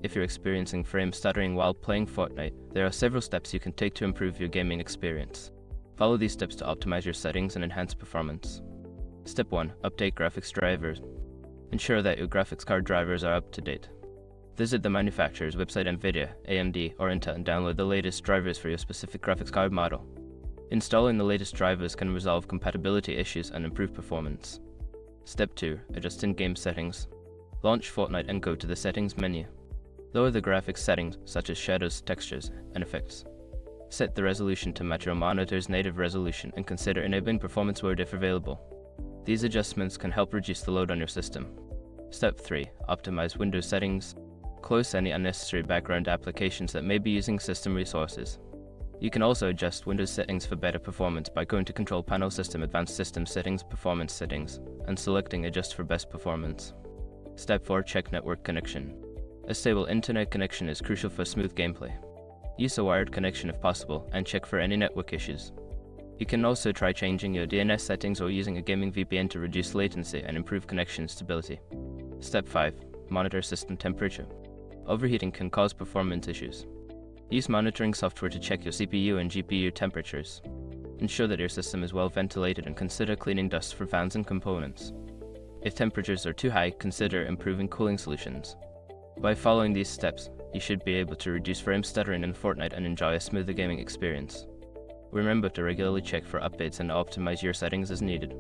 if you're experiencing frame stuttering while playing Fortnite, there are several steps you can take to improve your gaming experience. Follow these steps to optimize your settings and enhance performance. Step 1. Update graphics drivers. Ensure that your graphics card drivers are up to date. Visit the manufacturer's website, NVIDIA, AMD, or Intel, and download the latest drivers for your specific graphics card model. Installing the latest drivers can resolve compatibility issues and improve performance. Step 2. Adjust in-game settings. Launch Fortnite and go to the Settings menu. Lower the graphics settings such as shadows, textures, and effects. Set the resolution to match your monitor's native resolution and consider enabling performance mode if available. These adjustments can help reduce the load on your system. Step 3. Optimize Windows settings. Close any unnecessary background applications that may be using system resources. You can also adjust Windows settings for better performance by going to Control Panel, System, Advanced System Settings, Performance Settings, and selecting Adjust for best performance. Step 4. Check network connection. A stable internet connection is crucial for smooth gameplay. Use a wired connection if possible, and check for any network issues. You can also try changing your DNS settings or using a gaming VPN to reduce latency and improve connection stability. Step 5. Monitor system temperature. Overheating can cause performance issues. Use monitoring software to check your CPU and GPU temperatures. Ensure that your system is well ventilated and consider cleaning dust from fans and components. If temperatures are too high, consider improving cooling solutions. By following these steps, you should be able to reduce frame stuttering in Fortnite and enjoy a smoother gaming experience. Remember to regularly check for updates and optimize your settings as needed.